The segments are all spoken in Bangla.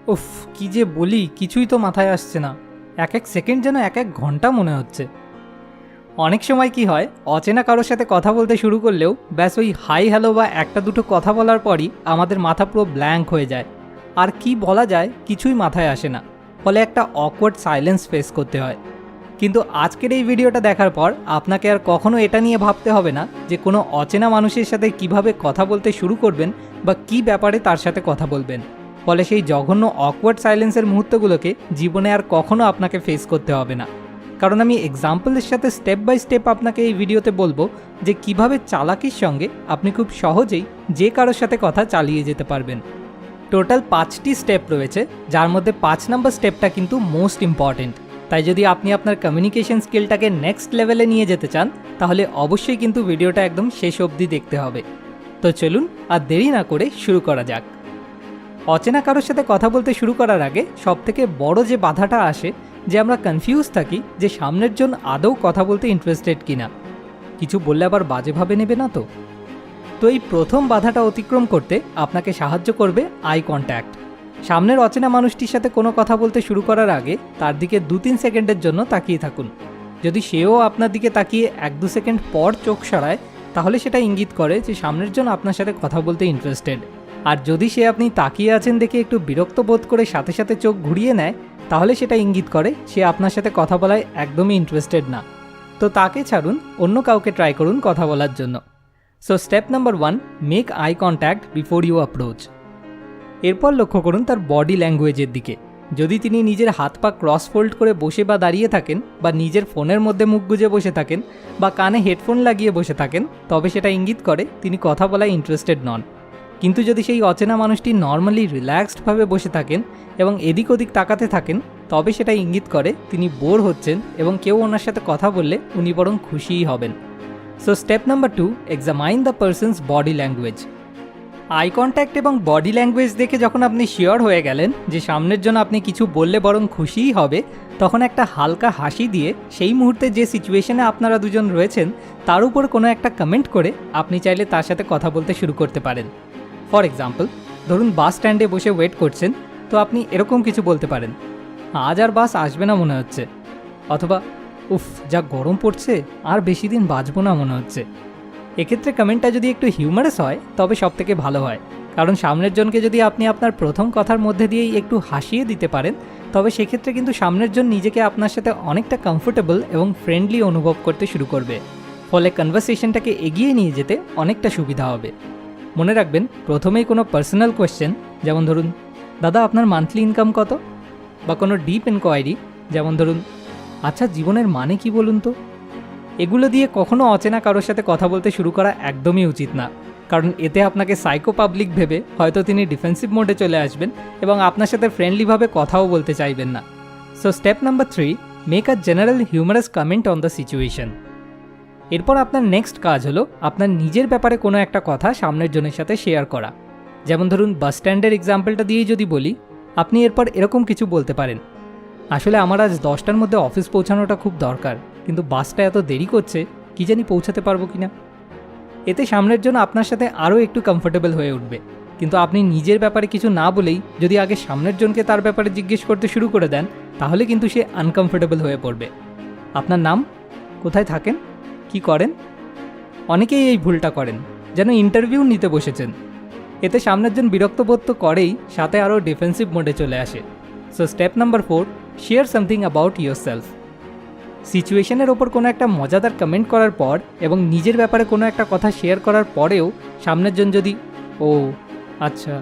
উফ, কি যে বলি কিছুই তো মাথায় আসছে না। এক এক সেকেন্ড যেন এক এক ঘন্টা মনে হচ্ছে। অনেক সময় কি হয়, অচেনা কারোর সাথে কথা বলতে শুরু করলেও ব্যাস ওই হাই হ্যালো বা একটা দুটো কথা বলার পরই আমাদের মাথা পুরো ব্ল্যাঙ্ক হয়ে যায়, আর কি বলা যায় কিছুই মাথায় আসে না। ফলে একটা অকওয়ার্ড সাইলেন্স ফেস করতে হয়। কিন্তু আজকের এই ভিডিওটা দেখার পর আপনাকে আর কখনো এটা নিয়ে ভাবতে হবে না যে কোনো অচেনা মানুষের সাথে কিভাবে কথা বলতে শুরু করবেন বা কি ব্যাপারে তার সাথে কথা বলবেন। ফলে সেই জঘন্য অকওয়ার্ড সাইলেন্সের মুহূর্তগুলোকে জীবনে আর কখনো আপনাকে ফেস করতে হবে না। কারণ আমি এক্সাম্পলের সাথে স্টেপ বাই স্টেপ আপনাকে এই ভিডিওতে বলবো যে কিভাবে চালাকির সঙ্গে আপনি খুব সহজেই যে কারোর সাথে কথা চালিয়ে যেতে পারবেন। টোটাল 5টি স্টেপ রয়েছে, যার মধ্যে 5 নম্বর স্টেপটা কিন্তু মোস্ট ইম্পর্টেন্ট। তাই যদি আপনি আপনার কমিউনিকেশন স্কিলটাকে নেক্সট লেভেলে নিয়ে যেতে চান তাহলে অবশ্যই কিন্তু ভিডিওটা একদম শেষ অবধি দেখতে হবে। তো চলুন আর দেরি না করে শুরু করা যাক। অচেনা কারোর সাথে কথা বলতে শুরু করার আগে সবথেকে বড় যে বাধাটা আসে যে আমরা কনফিউজ থাকি যে সামনের জন আদৌ কথা বলতে ইন্টারেস্টেড কিনা, কিছু বললে আবার বাজেভাবে নেবে না তো। তো এই প্রথম বাধাটা অতিক্রম করতে আপনাকে সাহায্য করবে আই কন্ট্যাক্ট। সামনের অচেনা মানুষটির সাথে কোনো কথা বলতে শুরু করার আগে তার দিকে 2-3 সেকেন্ডের জন্য তাকিয়ে থাকুন। যদি সেও আপনার দিকে তাকিয়ে 1-2 সেকেন্ড পর চোখ সরায় তাহলে সেটা ইঙ্গিত করে যে সামনের জন আপনার সাথে কথা বলতে ইন্টারেস্টেড। আর যদি সে আপনি তাকিয়ে আছেন দেখে একটু বিরক্ত বোধ করে সাথে সাথে চোখ ঘুরিয়ে নেয় তাহলে সেটা ইঙ্গিত করে সে আপনার সাথে কথা বলায় একদমই ইন্টারেস্টেড না। তো তাকে ছাড়ুন, অন্য কাউকে ট্রাই করুন কথা বলার জন্য। So step number 1, make eye contact before you approach. এরপর লক্ষ্য করুন তার বডি ল্যাঙ্গুয়েজের দিকে। যদি তিনি নিজের হাত পা ক্রস ফোল্ড করে বসে বা দাঁড়িয়ে থাকেন, বা নিজের ফোনের মধ্যে মুখ গুজে বসে থাকেন, বা কানে হেডফোন লাগিয়ে বসে থাকেন, তবে সেটা ইঙ্গিত করে তিনি কথা বলায় ইন্টারেস্টেড নন। কিন্তু যদি সেই অচেনা মানুষটি নর্মালি রিল্যাক্সডভাবে বসে থাকেন এবং এদিক ওদিক তাকাতে থাকেন তবে সেটা ইঙ্গিত করে তিনি বোর হচ্ছেন এবং কেউ ওনার সাথে কথা বললে উনি বরং খুশিই হবেন। So step number 2, examine the persons body language. Eye contact এবং বডি ল্যাঙ্গুয়েজ দেখে যখন আপনি শিওর হয়ে গেলেন যে সামনের জন্য আপনি কিছু বললে বরং খুশিই হবে, তখন একটা হালকা হাসি দিয়ে সেই মুহূর্তে যে সিচুয়েশনে আপনারা দুজন রয়েছেন তার উপর কোনো একটা কমেন্ট করে আপনি চাইলে তার সাথে কথা বলতে শুরু করতে পারেন। ফর এক্সাম্পল, ধরুন বাস স্ট্যান্ডে বসে ওয়েট করছেন, তো আপনি এরকম কিছু বলতে পারেন, আজ আর বাস আসবে না মনে হচ্ছে, অথবা উফ যা গরম পড়ছে আর বেশি দিন বাঁচবো না মনে হচ্ছে। এক্ষেত্রে কমেন্টটা যদি একটু হিউমারাস হয় তবে সবথেকে ভালো হয়, কারণ সামনের জনকে যদি আপনি আপনার প্রথম কথার মধ্যে দিয়েই একটু হাসিয়ে দিতে পারেন তবে সেক্ষেত্রে কিন্তু সামনের জন নিজেকে আপনার সাথে অনেকটা কমফোর্টেবল এবং ফ্রেন্ডলি অনুভব করতে শুরু করবে। ফলে কনভারসেশনটাকে এগিয়ে নিয়ে যেতে অনেকটা সুবিধা হবে। মনে রাখবেন, প্রথমেই কোনো পার্সোনাল কোয়েশ্চেন, যেমন ধরুন দাদা আপনার মান্থলি ইনকাম কত, বা কোনো ডিপ ইনকোয়ারি, যেমন ধরুন আচ্ছা জীবনের মানে কি বলুন তো, এগুলো দিয়ে কখনো অচেনা কারোর সাথে কথা বলতে শুরু করা একদমই উচিত না। কারণ এতে আপনাকে সাইকো পাবলিক ভেবে হয়তো তিনি ডিফেন্সিভ মোডে চলে আসবেন এবং আপনার সাথে ফ্রেন্ডলিভাবে কথাও বলতে চাইবেন না। So step number 3, make a general humorous comment on the situation. এরপর আপনার নেক্সট কাজ হলো আপনার নিজের ব্যাপারে কোনো একটা কথা সামনের জনের সাথে শেয়ার করা। যেমন ধরুন বাস স্ট্যান্ডের এক্সাম্পলটা দিয়েই যদি বলি, আপনি এরপর এরকম কিছু বলতে পারেন, আসলে আমার আজ 10টার মধ্যে অফিস পৌঁছানোটা খুব দরকার, কিন্তু বাসটা এত দেরি করছে, কি জানি পৌঁছাতে পারবো কিনা। এতে সামনের জন্য আপনার সাথে আরও একটু কমফোর্টেবল হয়ে উঠবে। কিন্তু আপনি নিজের ব্যাপারে কিছু না বলেই যদি আগে সামনের জনকে তার ব্যাপারে জিজ্ঞেস করতে শুরু করে দেন তাহলে কিন্তু সে আনকমফোর্টেবল হয়ে পড়বে। আপনার নাম, কোথায় থাকেন, কি করেন, অনেকেই এই ভুলটা করেন, যেন ইন্টারভিউ নিতে বসেছেন। এতে সামনের জন বিরক্ত বোধ তো করেই, সাথে আরও ডিফেন্সিভ মোডে চলে আসে। So step number 4, share something about your self. সিচুয়েশনের ওপর কোনো একটা মজাদার কমেন্ট করার পর এবং নিজের ব্যাপারে কোনো একটা কথা শেয়ার করার পরেও সামনের জন যদি ও আচ্ছা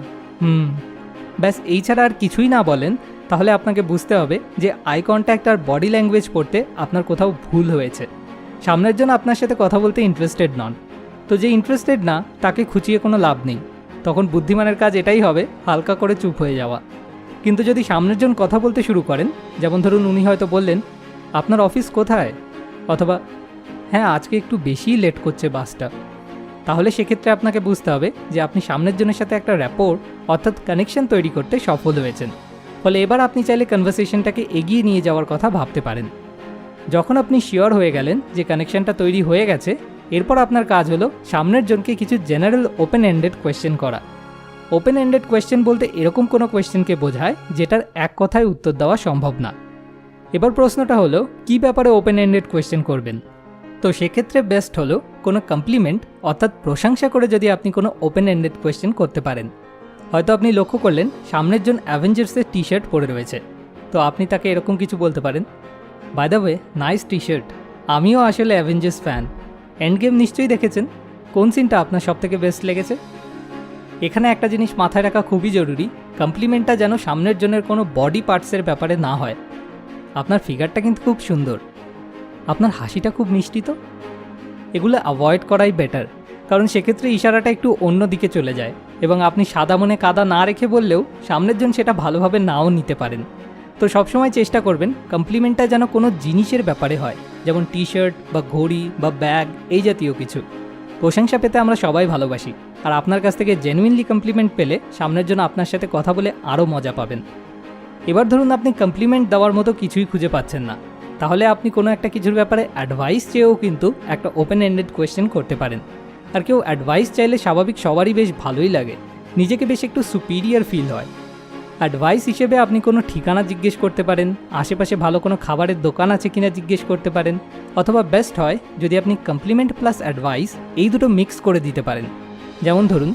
ব্যাস এই ছাড়া আর কিছুই না বলেন তাহলে আপনাকে বুঝতে হবে যে আই কন্ট্যাক্ট আর বডি ল্যাঙ্গুয়েজ পড়তে আপনার কোথাও ভুল হয়েছে। সামনের জন আপনার সাথে কথা বলতে ইন্টারেস্টেড নন। তো যে ইন্টারেস্টেড না তাকে খুঁচিয়ে কোনো লাভ নেই। তখন বুদ্ধিমানের কাজ এটাই হবে হালকা করে চুপ হয়ে যাওয়া। কিন্তু যদি সামনের জন কথা বলতে শুরু করেন, যেমন ধরুন উনি হয়তো বললেন আপনার অফিস কোথায়, অথবা হ্যাঁ আজকে একটু বেশিই লেট করছে বাসটা, তাহলে সেক্ষেত্রে আপনাকে বুঝতে হবে যে আপনি সামনের জনের সাথে একটা র্যাপোর অর্থাৎ কানেকশন তৈরি করতে সফল হয়েছেন। ফলে এবার আপনি চাইলে কনভারসেশনটাকে এগিয়ে নিয়ে যাওয়ার কথা ভাবতে পারেন। যখন আপনি শিওর হয়ে গেলেন যে কানেকশনটা তৈরি হয়ে গেছে, এরপর আপনার কাজ হলো সামনের জনকে কিছু জেনারেল ওপেন এন্ডেড কোয়েশ্চেন করা। ওপেন এন্ডেড কোয়েশ্চেন বলতে এরকম কোনো কোয়েশ্চেনকে বোঝায় যেটার এক কথায় উত্তর দেওয়া সম্ভব না। এবার প্রশ্নটা হলো কী ব্যাপারে ওপেন এন্ডেড কোয়েশ্চেন করবেন। তো সেক্ষেত্রে বেস্ট হলো কোনো কমপ্লিমেন্ট অর্থাৎ প্রশংসা করে যদি আপনি কোনো ওপেন এন্ডেড কোয়েশ্চেন করতে পারেন। হয়তো আপনি লক্ষ্য করলেন সামনের জন অ্যাভেঞ্জার্সের টি শার্ট পরে রয়েছে, তো আপনি তাকে এরকম কিছু বলতে পারেন, by the way nice T shirt, আমিও আসলে অ্যাভেঞ্জার্স ফ্যান, এন্ড গেম নিশ্চয়ই দেখেছেন, কোন সিনটা আপনার সবথেকে বেস্ট লেগেছে? এখানে একটা জিনিস মাথায় রাখা খুবই জরুরি, কমপ্লিমেন্টটা যেন সামনের জনের কোনো বডি পার্টসের ব্যাপারে না হয়। আপনার ফিগারটা কিন্তু খুব সুন্দর, আপনার হাসিটা খুব মিষ্টি, তো এগুলো অ্যাভয়েড করাই বেটার, কারণ সেক্ষেত্রে ইশারাটা একটু অন্য দিকে চলে যায় এবং আপনি সাদা মনে কাদা না রেখে বললেও সামনের জন সেটা ভালোভাবে নাও নিতে পারেন। তো সবসময় চেষ্টা করবেন কমপ্লিমেন্টটা যেন কোনো জিনিসের ব্যাপারে হয়, যেমন টি শার্ট বা ঘড়ি বা ব্যাগ, এই জাতীয় কিছু। প্রশংসা পেতে আমরা সবাই ভালোবাসি, আর আপনার কাছ থেকে জেনুইনলি কমপ্লিমেন্ট পেলে সামনের জন্য আপনার সাথে কথা বলে আরও মজা পাবেন। এবার ধরুন আপনি কমপ্লিমেন্ট দেওয়ার মতো কিছুই খুঁজে পাচ্ছেন না, তাহলে আপনি কোনো একটা কিছুর ব্যাপারে অ্যাডভাইস চেয়েও কিন্তু একটা ওপেন এন্ডেড কোয়েশ্চেন করতে পারেন। আর কেউ অ্যাডভাইস চাইলে স্বাভাবিক সবারই বেশ ভালোই লাগে, নিজেকে বেশ একটু সুপিরিয়ার ফিল হয়। অ্যাডভাইস হিসেবে আপনি কোনো ঠিকানা জিজ্ঞেস করতে পারেন, আশেপাশে ভালো কোনো খাবারের দোকান আছে কিনা জিজ্ঞেস করতে পারেন, অথবা বেস্ট হয় যদি আপনি কমপ্লিমেন্ট প্লাস অ্যাডভাইস এই দুটো মিক্স করে দিতে পারেন। যেমন ধরুন,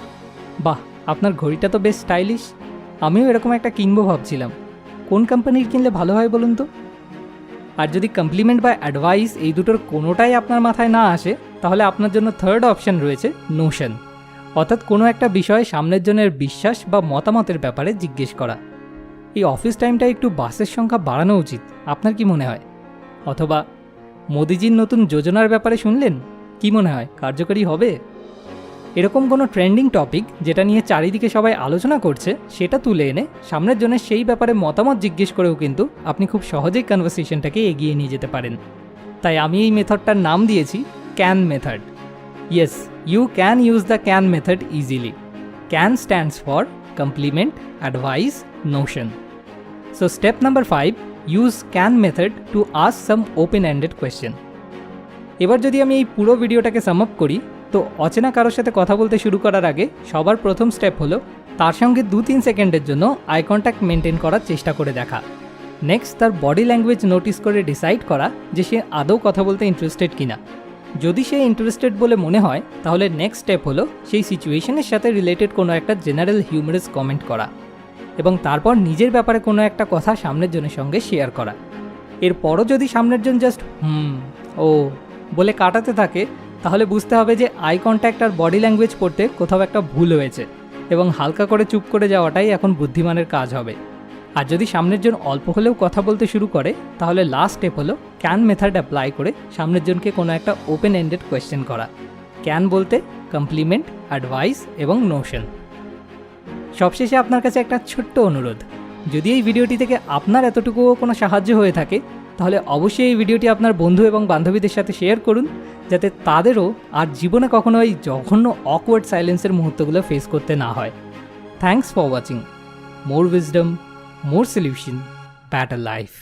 বাহ আপনার ঘড়িটা তো বেশ স্টাইলিশ, আমিও এরকম একটা কিনবো ভাবছিলাম, কোন কোম্পানির কিনলে ভালো হয় বলুন তো? আর যদি কমপ্লিমেন্ট বা অ্যাডভাইস এই দুটোর কোনোটাই আপনার মাথায় না আসে, তাহলে আপনার জন্য থার্ড অপশন রয়েছে নোশন, অর্থাৎ কোনো একটা বিষয়ে সামনের জনের বিশ্বাস বা মতামতের ব্যাপারে জিজ্ঞেস করা। এই অফিস টাইমটা একটু বাসের সংখ্যা বাড়ানো উচিত, আপনার কি মনে হয়? অথবা মোদিজির নতুন যোজনার ব্যাপারে শুনলেন, কি মনে হয় কার্যকরী হবে? এরকম কোনো ট্রেন্ডিং টপিক যেটা নিয়ে চারিদিকে সবাই আলোচনা করছে সেটা তুলে এনে সামনের জনের সেই ব্যাপারে মতামত জিজ্ঞেস করেও কিন্তু আপনি খুব সহজেই কনভারসেশনটাকে এগিয়ে নিয়ে যেতে পারেন। তাই আমি এই মেথডটার নাম দিয়েছি can method. Yes, you can use the can method easily. Can stands for compliment, advice, notion. So step number 5, use can method to ask some open ended question. এবার যদি আমি এই পুরো ভিডিওটাকে সাম আপ করি, তো অচেনা কারোর সাথে কথা বলতে শুরু করার আগে সবার প্রথম স্টেপ হলো তার সঙ্গে 2-3 সেকেন্ডের জন্য আই কন্ট্যাক্ট মেনটেন করার চেষ্টা করে দেখা। নেক্সট তার বডি ল্যাঙ্গুয়েজ নোটিস করে ডিসাইড করা যে সে আদৌ কথা বলতে ইন্টারেস্টেড কিনা। যদি সে ইন্টারেস্টেড বলে মনে হয়, তাহলে নেক্সট স্টেপ হলো সেই সিচুয়েশনের সাথে রিলেটেড কোনো একটা জেনারেল হিউমারাস কমেন্ট করা এবং তারপর নিজের ব্যাপারে কোনো একটা কথা সামনের জনের সঙ্গে শেয়ার করা। এরপরও যদি সামনের জন জাস্ট ও বলে কাটাতে থাকে, তাহলে বুঝতে হবে যে আই কন্ট্যাক্ট আর বডি ল্যাঙ্গুয়েজ পড়তে কোথাও একটা ভুল হয়েছে এবং হালকা করে চুপ করে যাওয়াটাই এখন বুদ্ধিমানের কাজ হবে। আর যদি সামনের জন অল্প হলেও কথা বলতে শুরু করে, তাহলে লাস্ট স্টেপ হলো ক্যান মেথড অ্যাপ্লাই করে সামনের জনকে কোনো একটা ওপেন এন্ডেড কোয়েশ্চেন করা। ক্যান বলতে কমপ্লিমেন্ট, অ্যাডভাইস এবং নোশন। সবশেষে আপনার কাছে একটা ছোট্ট অনুরোধ, যদি এই ভিডিওটি থেকে আপনার এতটুকুও কোনো সাহায্য হয়ে থাকে, তাহলে অবশ্যই এই ভিডিওটি আপনার বন্ধু এবং বান্ধবীদের সাথে শেয়ার করুন, যাতে তাদেরও আর জীবনে কখনো এই জঘন্য অকওয়ার্ড সাইলেন্সের মুহূর্তগুলো ফেস করতে না হয়। Thanks for watching. More wisdom, more solution, better life.